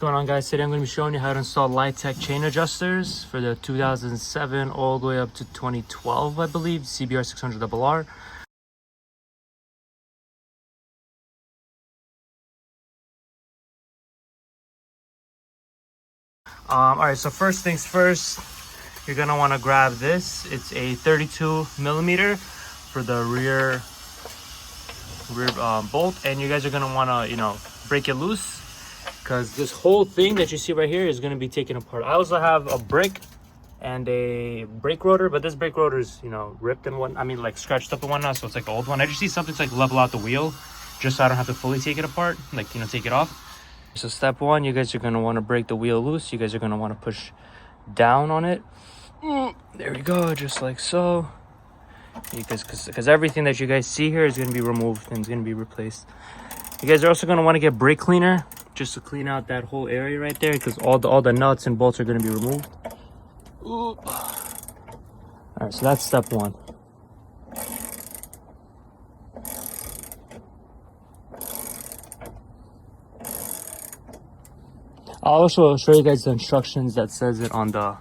What's going on, guys? Today I'm going to be showing you how to install Lightech chain adjusters for the 2007 all the way up to 2012, I believe, CBR600rr. Alright, so first things first, you're going to want to grab this. It's a 32 millimeter for the rear bolt, and you guys are going to want to, break it loose, because this whole thing that you see right here is going to be taken apart. I also have a brick and a brake rotor, but this brake rotor is, ripped and like scratched up and whatnot, so it's like the old one. I just need something to like level out the wheel, just so I don't have to fully take it apart, take it off. So step one, you guys are going to want to break the wheel loose. You guys are going to want to push down on it. There we go, just like so. Because everything that you guys see here is going to be removed and it's going to be replaced. You guys are also going to want to get brake cleaner just to clean out that whole area right there, because all the nuts and bolts are going to be removed. All right, so that's step one. I'll also show you guys the instructions that says it on the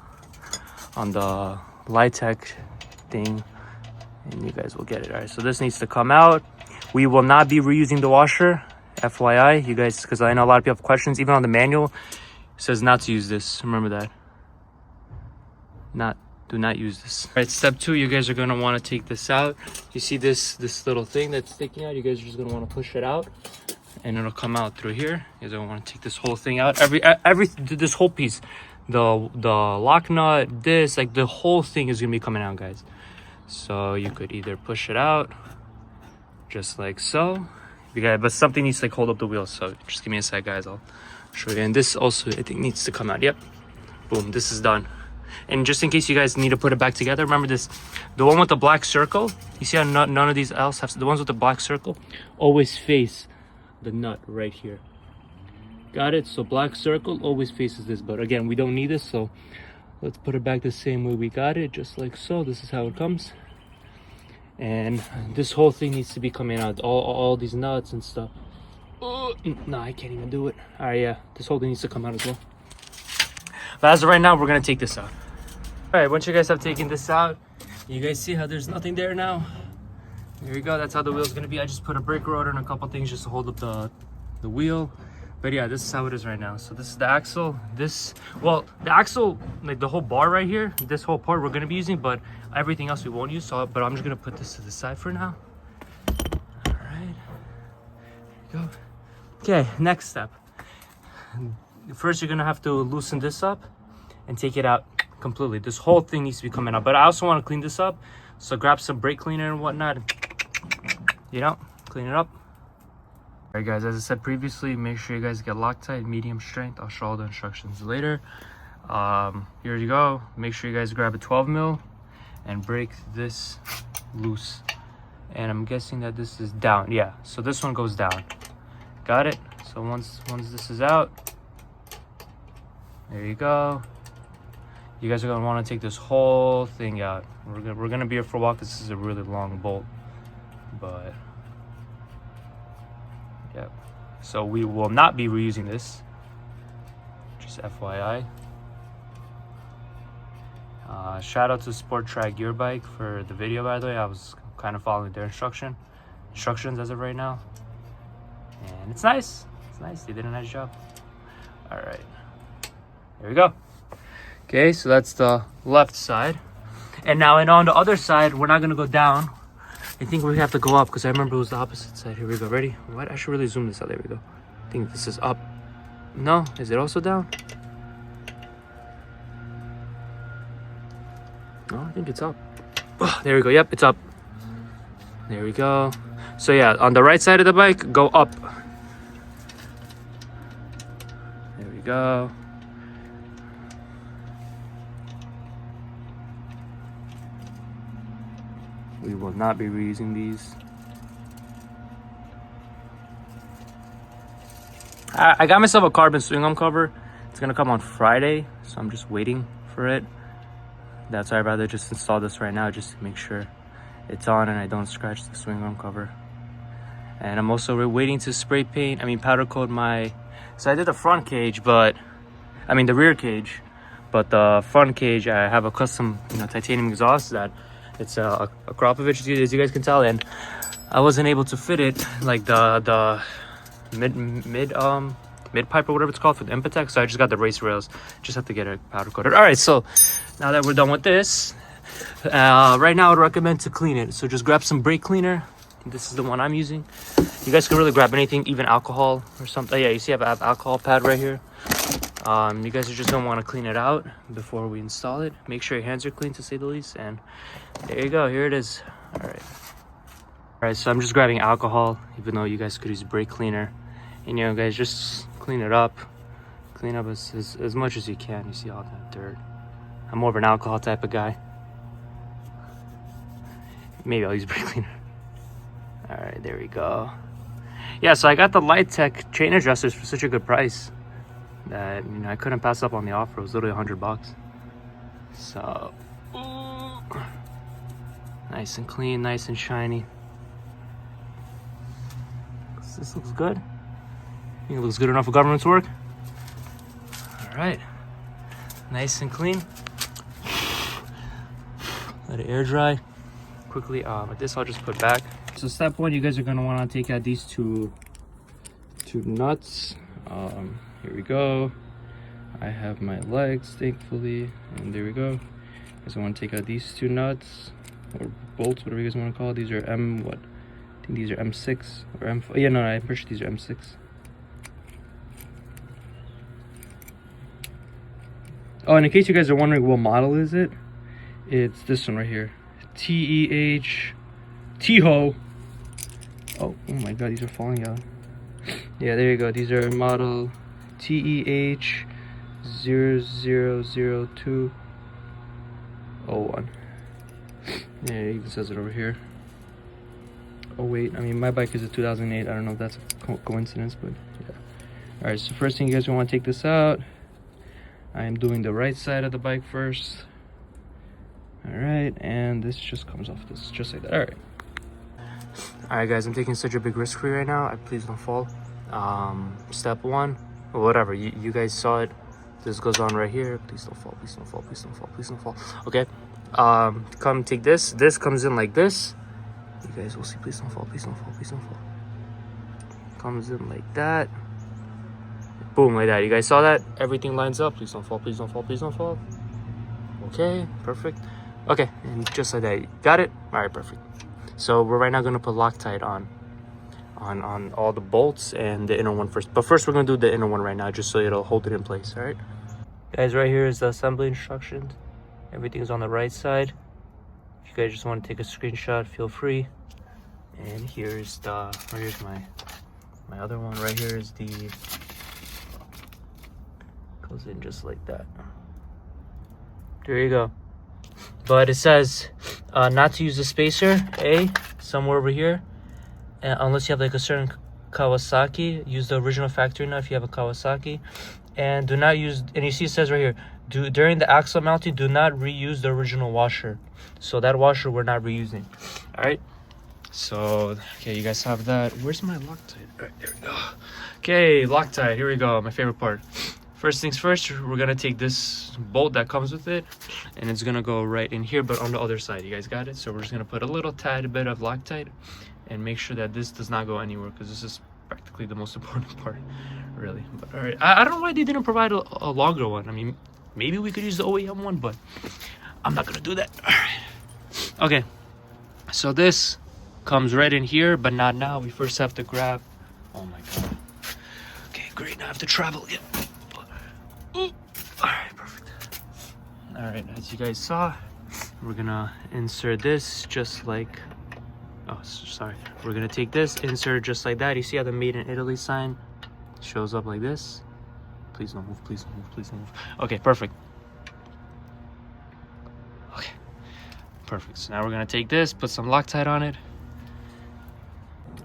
Lightech thing, and you guys will get it. All right, so this needs to come out. We will not be reusing the washer, FYI, you guys, because I know a lot of people have questions. Even on the manual, it says not to use this. Remember that. Do not use this. All right, step two, you guys are going to want to take this out. You see this little thing that's sticking out? You guys are just going to want to push it out, and it'll come out through here. You guys are going to want to take this whole thing out. This whole piece, the lock nut, the whole thing is going to be coming out, guys. So you could either push it out just like so. But something needs to hold up the wheel, so just give me a sec, guys. I'll show you. And this also, I think, needs to come out. Yep, boom, this is done. And just in case you guys need to put it back together, remember this, the one with the black circle, you see how none of these else have, the ones with the black circle always face the nut right here. Got it? So black circle always faces this, but again, we don't need this, so let's put it back the same way we got it, just like so. This is how it comes. And this whole thing needs to be coming out, all these nuts and stuff. No, I can't even do it. All right, yeah, this whole thing needs to come out as well. But as of right now, we're gonna take this out. All right, once you guys have taken this out, you guys see how there's nothing there now? There you go, that's how the wheel's gonna be. I just put a brake rotor and a couple things just to hold up the wheel. But yeah, this is how it is right now. So this is the axle. The axle, like the whole bar right here, this whole part we're gonna be using, but everything else we won't use. So, but I'm just gonna put this to the side for now. All right, there you go. Okay, next step. First, you're gonna have to loosen this up and take it out completely. This whole thing needs to be coming out. But I also want to clean this up, so grab some brake cleaner and whatnot, and, clean it up. Alright guys, as I said previously, make sure you guys get Loctite, medium strength. I'll show all the instructions later. Here you go. Make sure you guys grab a 12 mil and break this loose. And I'm guessing that this is down. Yeah, so this one goes down. Got it? So once this is out, there you go. You guys are gonna want to take this whole thing out. We're gonna be here for a while because this is a really long bolt, but yeah. So we will not be reusing this. Just FYI. Shout out to Sport Track Gear Bike for the video, by the way. I was kind of following their instructions as of right now, and it's nice. It's nice. They did a nice job. All right. There we go. Okay, so that's the left side. And now, on the other side, we're not gonna go down. I think we have to go up, because I remember it was the opposite side. Here we go, ready? What? I should really zoom this out. There we go. I think this is up. No, is it also down? No, I think it's up. Oh, there we go, yep, it's up. There we go. So yeah, on the right side of the bike, go up. There we go. We will not be reusing these. I got myself a carbon swing arm cover. It's gonna come on Friday, so I'm just waiting for it. That's why I'd rather just install this right now, just to make sure it's on and I don't scratch the swing arm cover. And I'm also waiting to powder coat my So I did the front cage, but I mean the rear cage, but the front cage I have a custom, titanium exhaust that it's a Krapovich, as you guys can tell, and I wasn't able to fit it like the mid pipe or whatever it's called for the Impotec, so I just got the race rails. Just have to get it powder coated. All right, so now that we're done with this, right now I would recommend to clean it. So just grab some brake cleaner. This is the one I'm using. You guys can really grab anything, even alcohol or something. Yeah, you see I have alcohol pad right here. You guys are just gonna want to clean it out before we install it. Make sure your hands are clean, to say the least. And there you go, here it is. All right, so I'm just grabbing alcohol, even though you guys could use brake cleaner. And guys, just clean it up. Clean up as much as you can. You see all that dirt. I'm more of an alcohol type of guy. Maybe I'll use brake cleaner. All right, there we go. Yeah, so I got the Lightech chain adjusters for such a good price that I couldn't pass up on the offer. It was literally $100. So nice and clean, nice and shiny. This looks good. I think it looks good enough for government's work. All right, nice and clean. Let it air dry quickly. This I'll just put back. So step one, you guys are gonna want to take out these two nuts. Here we go. I have my legs, thankfully, and there we go. You guys want to take out these two nuts or bolts, whatever you guys want to call it. These are I think these are M6 or M4. Yeah, no, I'm pretty sure these are M6. Oh, and in case you guys are wondering what model is it, it's this one right here. T-Ho. Oh my god, these are falling out. Yeah, there you go. These are model TEH000201. Yeah, it even says it over here. Oh wait, I mean my bike is a 2008. I don't know if that's a coincidence, but yeah. All right, so first thing you guys want to take this out. I am doing the right side of the bike first. All right, and this just comes off this just like that. All right, guys, I'm taking such a big risk for you right now. Please don't fall. Step one, or whatever, you guys saw it. This goes on right here. Please don't fall, please don't fall, please don't fall, please don't fall. Okay, come take this. This comes in like this. You guys will see. Please don't fall, please don't fall, please don't fall. Comes in like that. Boom, like that. You guys saw that? Everything lines up. Please don't fall, please don't fall, please don't fall. Okay, perfect. Okay, and just like that. Got it? All right, perfect. So we're right now gonna put Loctite on all the bolts and the inner one first. But first we're gonna do the inner one right now, just so it'll hold it in place. All right, guys, right here is the assembly instructions. Everything's on the right side. If you guys just want to take a screenshot, feel free. And here's my other one. Right here is goes in just like that. There you go. But it says not to use the spacer somewhere over here, unless you have like a certain Kawasaki. Use the original factory nut if you have a Kawasaki, and do not use. And you see it says right here, during the axle mounting, do not reuse the original washer. So that washer we're not reusing. All right. So okay, you guys have that. Where's my Loctite? All right, there we go. Okay, Loctite. Here we go. My favorite part. First things first, we're gonna take this bolt that comes with it, and it's gonna go right in here, but on the other side. You guys got it? So we're just gonna put a little tad bit of Loctite and make sure that this does not go anywhere, because this is practically the most important part, really. But all right, I don't know why they didn't provide a longer one. I mean, maybe we could use the OEM one, but I'm not gonna do that. All right. Okay, so this comes right in here, but not now. We first have to grab. Oh my god. Okay, great. Now I have to travel again. All right, perfect. All right, as you guys saw, we're gonna insert this just like, oh sorry, we're gonna take this, insert just like that. You see how the Made in Italy sign shows up like this? Please don't move, please don't move, please don't move. Okay, perfect. Okay, perfect. So now we're gonna take this, put some Loctite on it.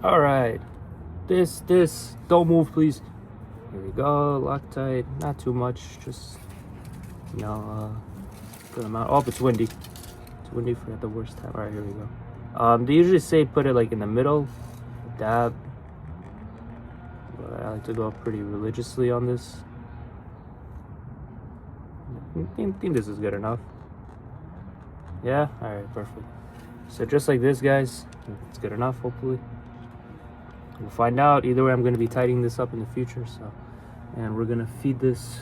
All right, this don't move, please. Here we go, Loctite, not too much, just, good amount. Oh, it's windy. It's windy for at the worst time. All right, here we go. They usually say put it like in the middle, dab. But I like to go pretty religiously on this. I think this is good enough. Yeah, all right, perfect. So just like this, guys, it's good enough, hopefully. We'll find out. Either way, I'm going to be tightening this up in the future. So, and we're going to feed this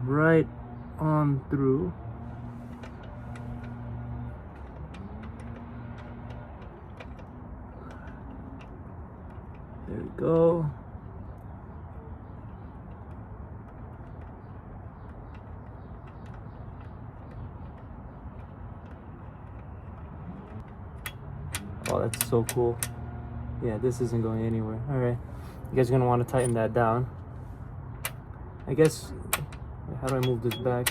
right on through. There we go. Oh, that's so cool. Yeah, this isn't going anywhere. All right, you guys are gonna want to tighten that down. I guess, how do I move this back?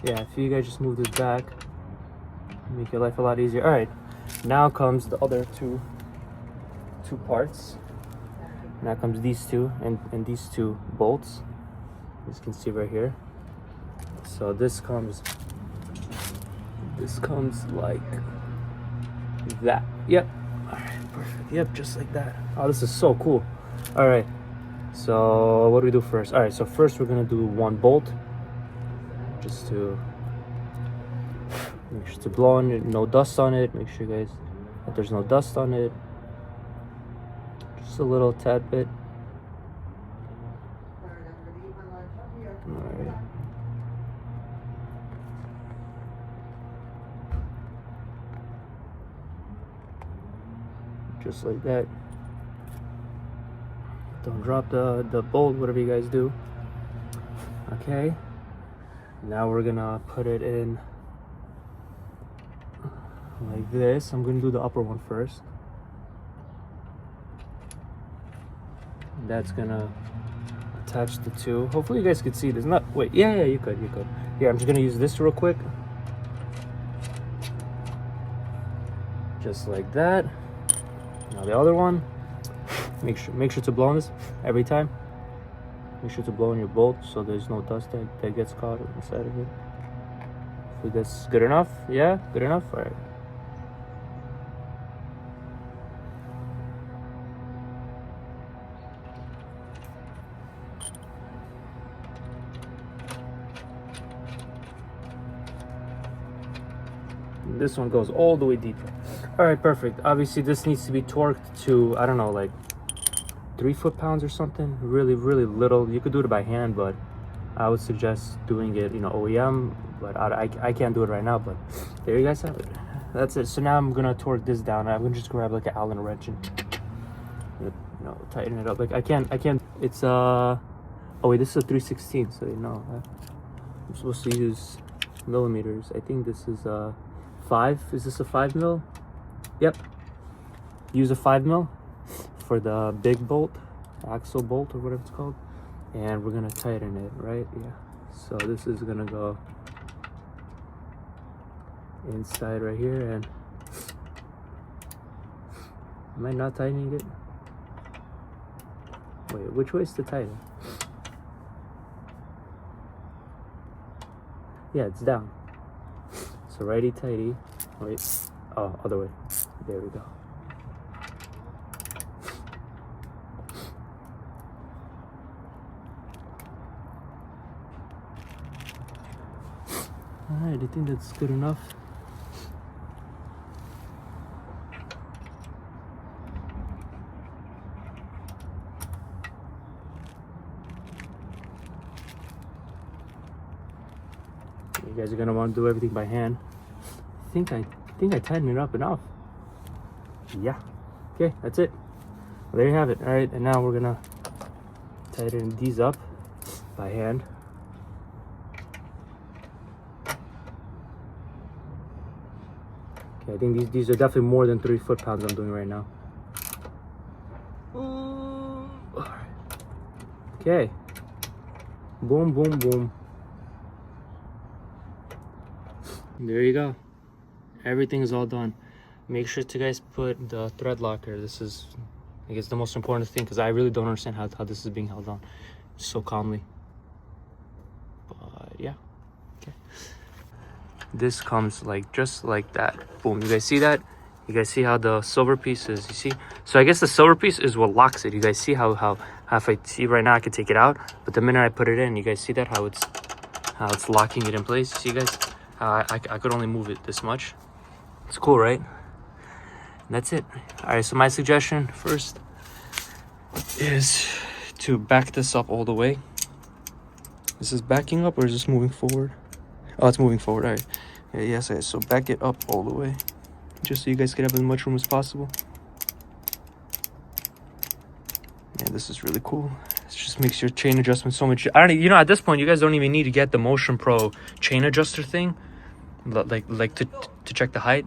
Yeah, if you guys just move this back, make your life a lot easier. All right, now comes the other two parts. Now comes these two and these two bolts, as you can see right here. So this comes like that. Yep. All right, perfect. Yep, just like that. Oh, this is so cool. All right, so what do we do first? All right, so first we're gonna do one bolt, just to make sure to blow on it, no dust on it. Make sure, guys, that there's no dust on it. Just a little tad bit. All right. Just like that. Don't drop the bolt, whatever you guys do. Okay. Now we're gonna put it in like this. I'm gonna do the upper one first. That's gonna attach the two. Hopefully you guys could see this. Not wait, yeah, you could. Here, I'm just gonna use this real quick. Just like that. Now the other one, make sure to blow on this every time. Make sure to blow on your bolt so there's no dust that gets caught inside of it. So that's good enough? Yeah, good enough? All right. This one goes all the way deeper. All right, perfect. Obviously this needs to be torqued to, I don't know, like 3 foot-pounds or something. Really little. You could do it by hand, but I would suggest doing it, you know, OEM, but I can't do it right now. But there you guys have it. That's it. So now I'm gonna torque this down. I'm gonna just grab like an Allen wrench and, you know, tighten it up. Like I can't. It's oh wait, this is a 3/16, so you know I'm supposed to use millimeters. I think this is 5. Is this a 5 mil? Yep. Use a 5 mil for the big bolt, axle bolt or whatever it's called, and we're gonna tighten it, right? Yeah. So this is gonna go inside right here, and am I not tightening it? Wait, which way is to tighten? Yeah, it's down. So righty tighty. Wait. Oh, other way. There we go. Alright, I think that's good enough. You guys are gonna want to do everything by hand. I think I tightened it up enough. Yeah. Okay, that's it. Well, there you have it. All right, and now we're gonna tighten these up by hand. Okay, I think these are definitely more than 3 foot-pounds I'm doing right now. Okay. Boom, boom, boom. There you go. Everything is all done. Make sure to guys put the thread locker. This is, I guess, the most important thing, because I really don't understand how this is being held on so calmly. But yeah, okay. This comes like just like that. Boom. You guys see that? You guys see how the silver piece is? You see? So I guess the silver piece is what locks it. You guys see how halfway. See, right now I can take it out, but the minute I put it in, you guys see that how it's locking it in place. See, guys, I could only move it this much. It's cool, right? And that's it. All right, so my suggestion first is to back this up all the way. Is this backing up or is this moving forward? Oh, it's moving forward. All right. Yeah, yes. So back it up all the way, just so you guys can have as much room as possible. Yeah, this is really cool. It just makes your chain adjustment so much. I don't. You know, at this point, you guys don't even need to get the Motion Pro chain adjuster thing, like to check the height.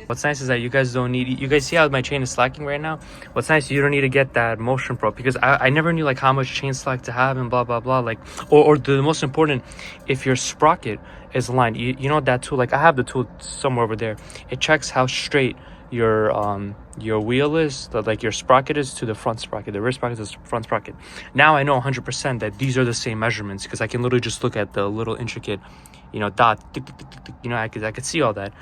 What's nice is that you guys don't need, you guys see how my chain is slacking right now? What's nice, you don't need to get that Motion Pro, because I never knew like how much chain slack to have and blah blah blah, like, or the most important, if your sprocket is aligned, you know that tool, like I have the tool somewhere over there. It checks how straight your wheel is, like your sprocket is to the front sprocket, the rear sprocket is the front sprocket. Now I know 100% that these are the same measurements, because I can literally just look at the little intricate, you know, dot, tick, tick, tick, tick, you know, I could see all that.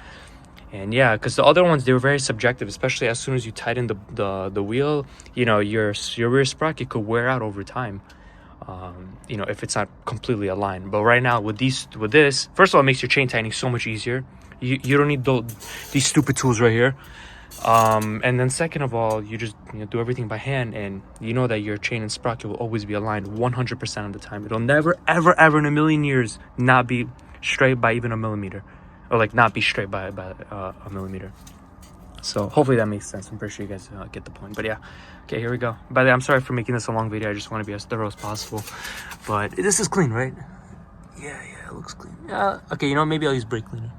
And yeah, because the other ones, they were very subjective, especially as soon as you tighten the wheel, you know, your rear sprocket could wear out over time, you know, if it's not completely aligned. But right now with this, first of all, it makes your chain tightening so much easier. You don't need these stupid tools right here. And then second of all, you just, you know, do everything by hand, and you know that your chain and sprocket will always be aligned 100% of the time. It'll never ever in a million years not be straight by even a millimeter. Or like not be straight by a millimeter. So hopefully that makes sense. I'm pretty sure you guys get the point. But yeah, okay, here we go. By the way, I'm sorry for making this a long video. I just want to be as thorough as possible. But this is clean, right? Yeah, it looks clean. Yeah, okay, you know, maybe I'll use brake cleaner.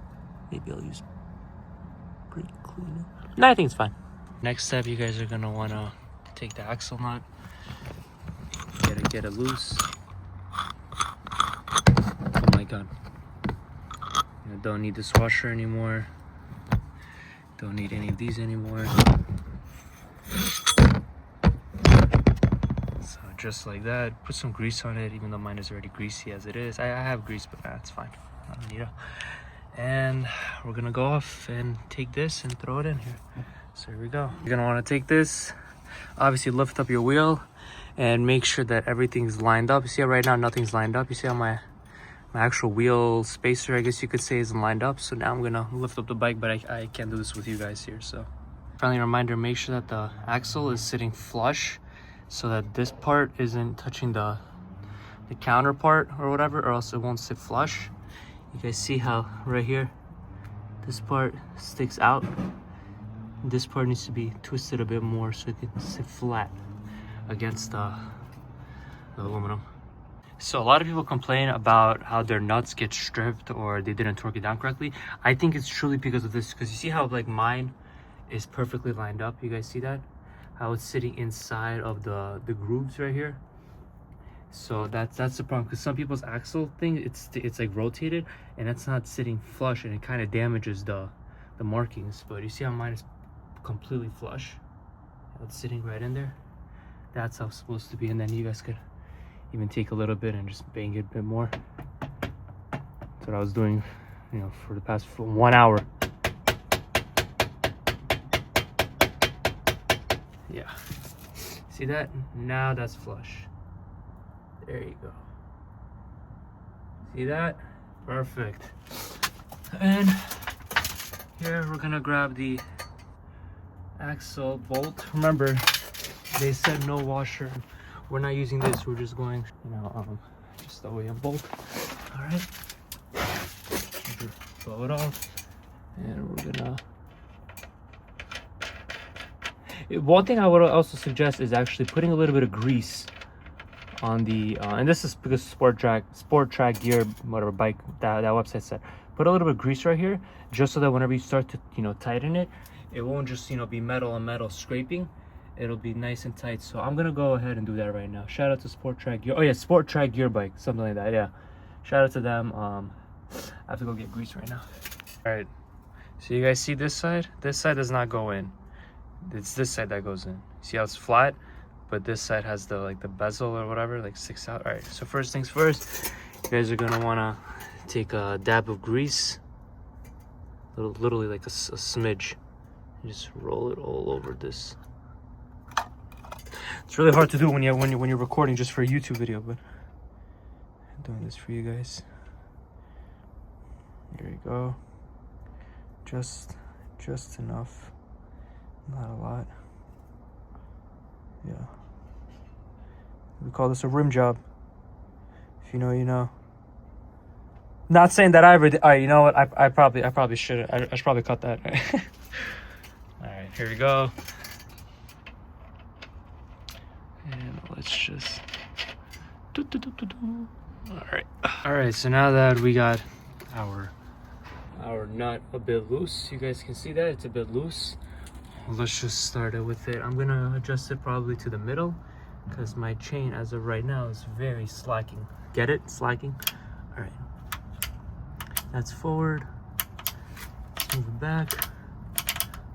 No, I think it's fine. Next step, you guys are gonna want to take the axle nut, get it loose. Oh my god. Don't need this washer anymore. Don't need any of these anymore. So just like that, put some grease on it, even though mine is already greasy as it is. I have grease, but that's fine. I don't need it. And we're gonna go off and take this and throw it in here. So here we go. You're gonna want to take this, obviously lift up your wheel and make sure that everything's lined up. You see how right now nothing's lined up? You see how my actual wheel spacer, I guess you could say, isn't lined up. So now I'm gonna lift up the bike, but I can't do this with you guys here. So friendly reminder, make sure that the axle is sitting flush so that this part isn't touching the counter part or whatever, or else it won't sit flush. You guys see how right here this part sticks out? This part needs to be twisted a bit more so it can sit flat against the aluminum. So a lot of people complain about how their nuts get stripped or they didn't torque it down correctly. I think it's truly because of this, because you see how like mine is perfectly lined up. You guys see that? How it's sitting inside of the grooves right here. So that's the problem, because some people's axle thing, it's like rotated and it's not sitting flush, and it kind of damages the markings. But you see how mine is completely flush? It's sitting right in there. That's how it's supposed to be. And then you guys could even take a little bit and just bang it a bit more. That's what I was doing, you know, for the past 1 hour. Yeah, see that? Now that's flush. There you go. See that? Perfect. And here we're gonna grab the axle bolt. Remember, they said no washer. We're not using this. We're just going, you know, just the way a bolt. All right. Blow it off, and we're gonna. One thing I would also suggest is actually putting a little bit of grease on the and this is because sport track gear, whatever bike that website said, put a little bit of grease right here, just so that whenever you start to, you know, tighten it, it won't just, you know, be metal on metal scraping. It'll be nice and tight. So I'm gonna go ahead and do that right now. Shout out to Sport Track Gear. Oh yeah, Sport Track Gear bike, something like that. Yeah, shout out to them. I have to go get grease right now. All right, so you guys see this side? This side does not go in. It's this side that goes in. See how it's flat, but this side has the like the bezel or whatever, like sticks out. All right, so first things first, you guys are gonna wanna take a dab of grease, literally like a smidge, and just roll it all over this. It's really hard to do when you're recording just for a YouTube video, but I'm doing this for you guys. There you go. Just enough. Not a lot. Yeah. We call this a rim job. If you know, you know. Not saying that I ever did. All right, you know what? I probably should. I should probably cut that. All right, here we go. And let's just. All right. So now that we got our nut a bit loose, you guys can see that it's a bit loose. Let's just start it with it. I'm gonna adjust it probably to the middle because my chain as of right now is very slacking. Get it? Slacking. All right. That's forward. Let's move it back.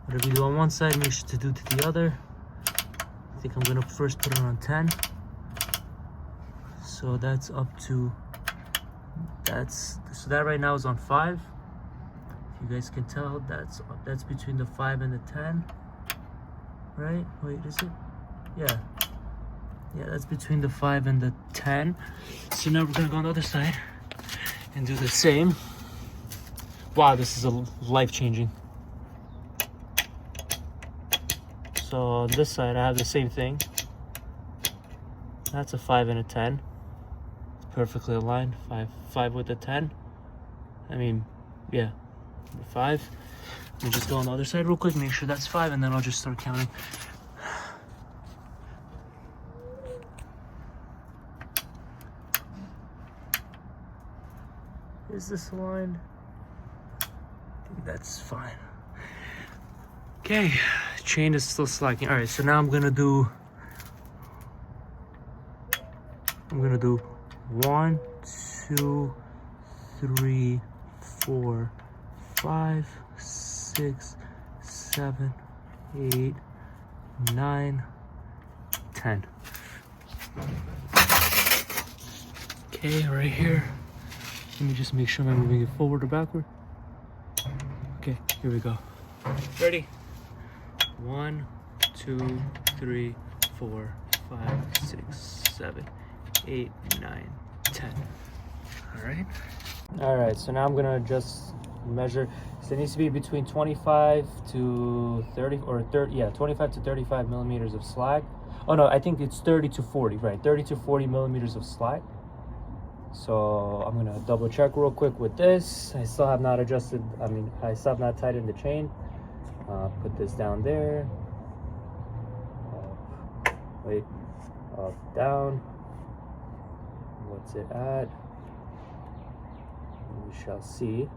Whatever you do on one side, make sure to do to the other. I think I'm gonna first put it on 10. So that's up to, so that right now is on 5. If you guys can tell, that's between the 5 and the 10. Right? Wait, is it? Yeah. Yeah, that's between the 5 and the 10. So now we're gonna go on the other side and do the same. Wow, this is a life-changing. So on this side, I have the same thing. That's a 5 and a 10. It's perfectly aligned. 5 with a 10. I mean, yeah, 5. Let me just go on the other side real quick, make sure that's 5, and then I'll just start counting. Is this aligned? That's fine. Okay, chain is still slacking. All right, so now I'm gonna do 1, 2, 3, 4, 5, 6, 7, 8, 9, 10. Okay, right here. Let me just make sure I'm moving it forward or backward. Okay, here we go. Ready? 1, 2, 3, 4, 5, 6, 7, 8, 9, 10. All right, so now I'm gonna just measure. So it needs to be between 25 to 30 or 30, yeah, 25 to 35 millimeters of slack. Oh no, I think it's 30 to 40, right? 30 to 40 millimeters of slack. So I'm gonna double check real quick with this. I still have not adjusted, I still have not tightened the chain. Put this down there. Wait, up, down. What's it at? We shall see.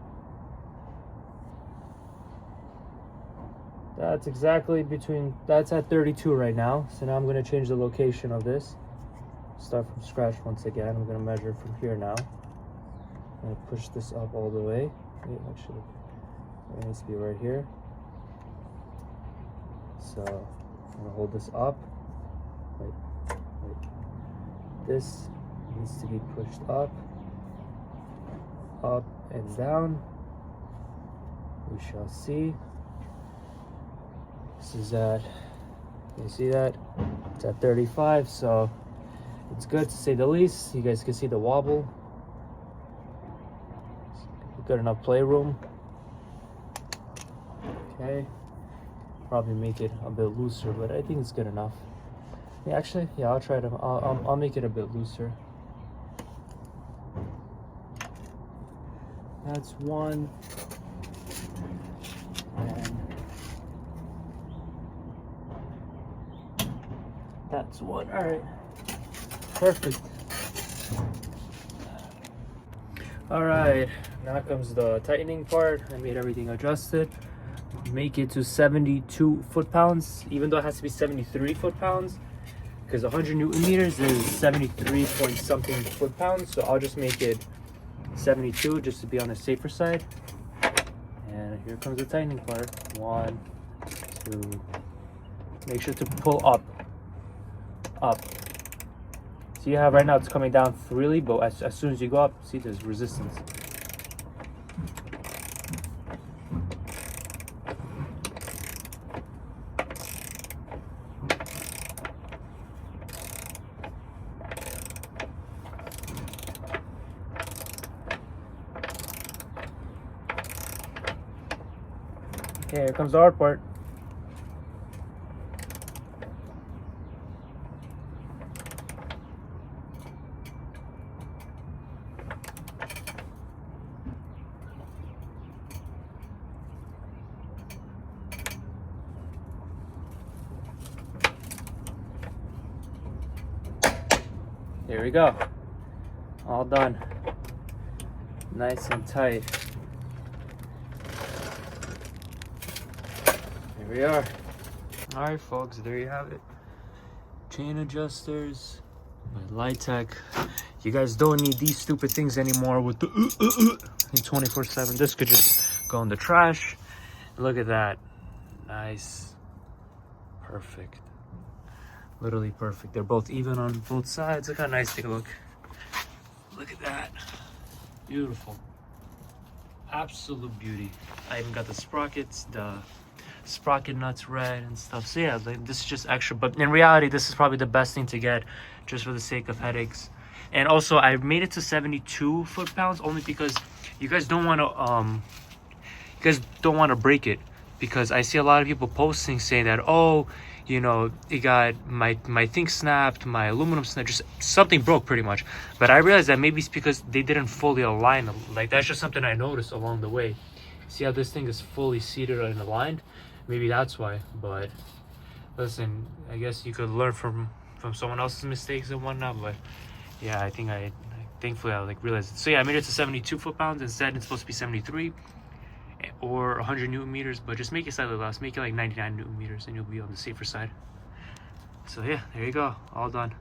That's exactly that's at 32 right now. So now I'm gonna change the location of this. Start from scratch once again. I'm gonna measure from here now. I'm gonna push this up all the way. Wait, actually, it needs to be right here. So I'm gonna hold this up. Wait. This needs to be pushed up and down. We shall see. This is at, you see that? It's at 35, so it's good to say the least. You guys can see the wobble. Good enough playroom. Okay. Probably make it a bit looser, but I think it's good enough. Yeah, actually, yeah, I'll try to. I'll make it a bit looser. That's 1. And that's 1. All right. Perfect. All right, now comes the tightening part. I made everything adjusted. Make it to 72 foot-pounds, even though it has to be 73 foot-pounds, because 100 Newton meters is 73 point something foot-pounds. So I'll just make it 72 just to be on the safer side. And here comes the tightening part. 1, 2. Make sure to pull up. See how right now it's coming down freely, but as soon as you go up, see there's resistance. Okay, here comes the hard part. There we go. All done. Nice and tight. Here we are. Alright folks, there you have it. Chain adjusters by Lightech. You guys don't need these stupid things anymore with the 24/7. This could just go in the trash. Look at that. Nice. Perfect. Literally perfect. They're both even on both sides. Look how nice they look. Look at that. Beautiful. Absolute beauty. I even got the sprockets, the sprocket nuts red and stuff. So yeah, like, this is just extra, but in reality this is probably the best thing to get just for the sake of headaches. And also I made it to 72 foot-pounds only because you guys don't want to break it, because I see a lot of people posting saying that, oh, you know, it got my thing snapped, my aluminum snapped, just something broke pretty much. But I realized that maybe it's because they didn't fully align. Like, that's just something I noticed along the way. See how this thing is fully seated and aligned? Maybe that's why. But listen, I guess you could learn from someone else's mistakes and whatnot. But yeah, I think thankfully I like realized it. So yeah, I made it to 72 foot-pounds. Instead it's supposed to be 73 or 100 newton meters, but just make it slightly less. Make it like 99 newton meters and you'll be on the safer side. So yeah, there you go, all done.